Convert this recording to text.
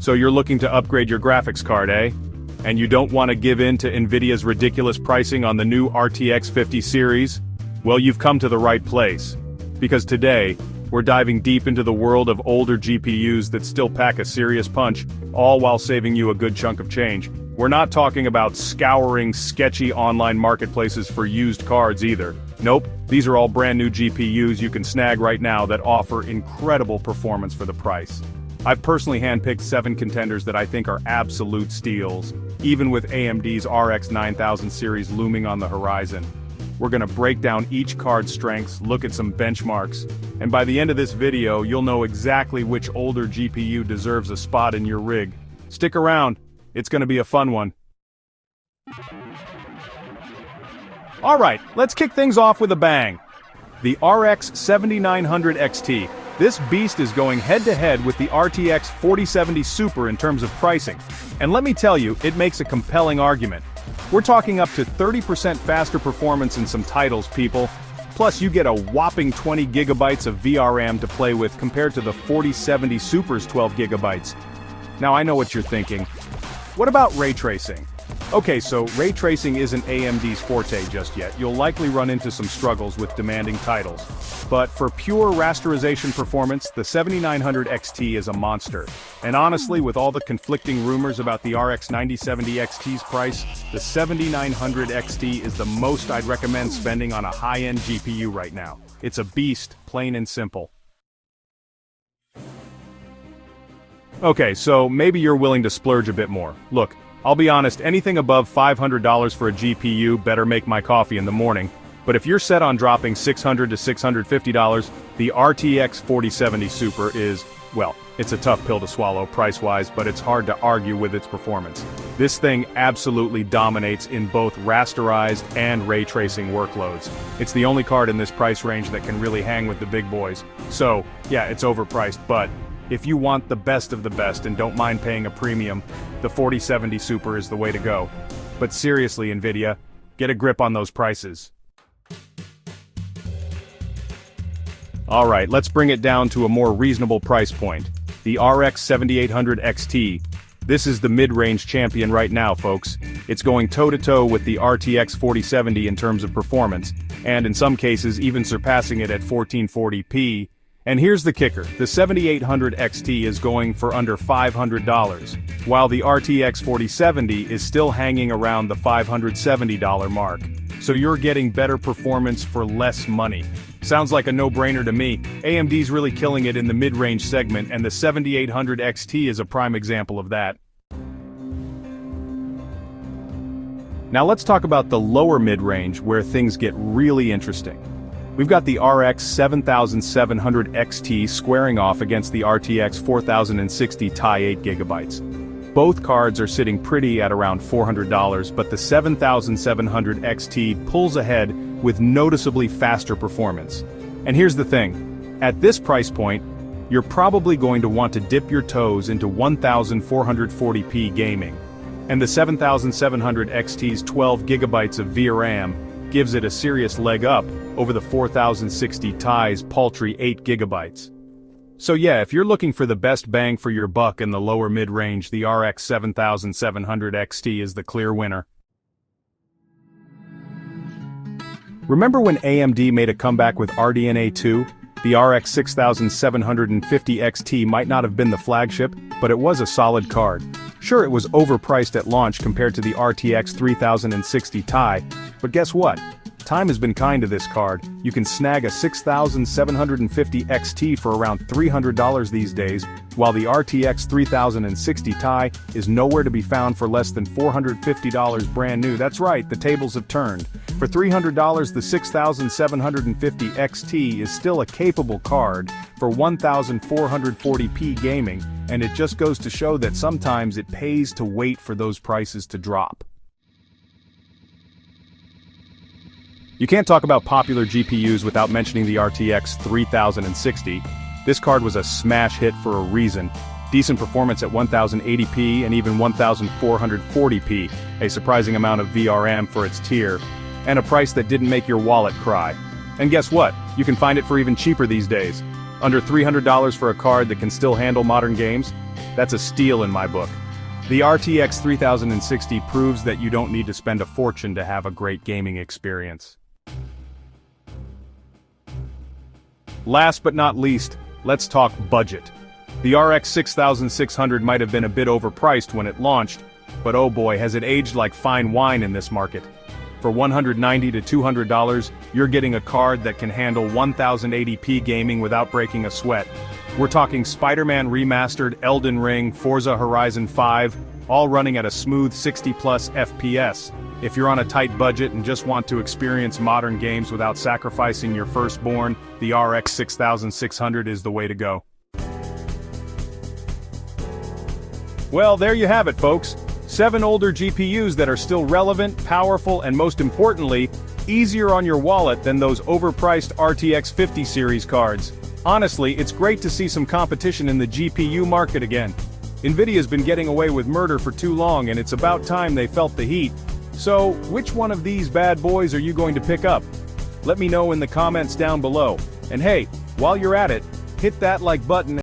So you're looking to upgrade your graphics card, eh? And you don't want to give in to Nvidia's ridiculous pricing on the new RTX 50 series? Well, you've come to the right place. Because today, we're diving deep into the world of older GPUs that still pack a serious punch, all while saving you a good chunk of change. We're not talking about scouring sketchy online marketplaces for used cards either. Nope, these are all brand new GPUs you can snag right now that offer incredible performance for the price. I've personally handpicked 7 contenders that I think are absolute steals, even with AMD's RX 9000 series looming on the horizon. We're gonna break down each card's strengths, look at some benchmarks, and by the end of this video, you'll know exactly which older GPU deserves a spot in your rig. Stick around, it's gonna be a fun one. Alright, let's kick things off with a bang. The RX 7900 XT. This beast is going head-to-head with the RTX 4070 Super in terms of pricing. And let me tell you, it makes a compelling argument. We're talking up to 30% faster performance in some titles, people. Plus, you get a whopping 20 gigabytes of VRAM to play with compared to the 4070 Super's 12 gigabytes. Now, I know what you're thinking. What about ray tracing? Okay, so ray tracing isn't AMD's forte just yet. You'll likely run into some struggles with demanding titles. But for pure rasterization performance, the 7900 XT is a monster. And honestly, with all the conflicting rumors about the RX 9070 XT's price, the 7900 XT is the most I'd recommend spending on a high-end GPU right now. It's a beast, plain and simple. Okay, so maybe you're willing to splurge a bit more. Look, I'll be honest, anything above $500 for a GPU better make my coffee in the morning. But if you're set on dropping $600 to $650, the RTX 4070 Super is, well, it's a tough pill to swallow price-wise, but it's hard to argue with its performance. This thing absolutely dominates in both rasterized and ray tracing workloads. It's the only card in this price range that can really hang with the big boys. So, yeah, it's overpriced, but if you want the best of the best and don't mind paying a premium, the 4070 Super is the way to go. But seriously, Nvidia, get a grip on those prices. Alright, let's bring it down to a more reasonable price point. The RX 7800 XT. This is the mid-range champion right now, folks. It's going toe-to-toe with the RTX 4070 in terms of performance, and in some cases even surpassing it at 1440p. And here's the kicker, the 7800 XT is going for under $500, while the RTX 4070 is still hanging around the $570 mark. So you're getting better performance for less money. Sounds like a no-brainer to me. AMD's really killing it in the mid-range segment, and the 7800 XT is a prime example of that. Now let's talk about the lower mid-range, where things get really interesting. We've got the RX 7700 XT squaring off against the RTX 4060 Ti 8GB. Both cards are sitting pretty at around $400, but the 7700 XT pulls ahead with noticeably faster performance. And here's the thing, at this price point, you're probably going to want to dip your toes into 1440p gaming. And the 7700 XT's 12 gigabytes of VRAM gives it a serious leg up over the 4060 Ti's paltry 8 gigabytes. So yeah, if you're looking for the best bang for your buck in the lower mid-range, the RX 7700 XT is the clear winner. Remember when AMD made a comeback with RDNA 2? The RX 6750 XT might not have been the flagship, but it was a solid card. Sure, it was overpriced at launch compared to the RTX 3060 Ti, but guess what? Time has been kind to this card. You can snag a 6750 XT for around $300 these days, while the RTX 3060 Ti is nowhere to be found for less than $450 brand new. That's right, the tables have turned. For $300, the 6750 XT is still a capable card for 1440p gaming, and it just goes to show that sometimes it pays to wait for those prices to drop. You can't talk about popular GPUs without mentioning the RTX 3060. This card was a smash hit for a reason. Decent performance at 1080p and even 1440p, a surprising amount of VRAM for its tier, and a price that didn't make your wallet cry. And guess what? You can find it for even cheaper these days. Under $300 for a card that can still handle modern games? That's a steal in my book. The RTX 3060 proves that you don't need to spend a fortune to have a great gaming experience. Last but not least, let's talk budget. The RX 6600 might have been a bit overpriced when it launched, but oh boy has it aged like fine wine in this market. For $190 to $200, you're getting a card that can handle 1080p gaming without breaking a sweat. We're talking Spider-Man Remastered, Elden Ring, Forza Horizon 5, all running at a smooth 60+ FPS. If you're on a tight budget and just want to experience modern games without sacrificing your firstborn, the RX 6600 is the way to go. Well, there you have it, folks. 7 older GPUs that are still relevant, powerful, and most importantly, easier on your wallet than those overpriced RTX 50 series cards. Honestly, it's great to see some competition in the GPU market again. Nvidia's been getting away with murder for too long, and it's about time they felt the heat. So, which one of these bad boys are you going to pick up? Let me know in the comments down below. And hey, while you're at it, hit that like button.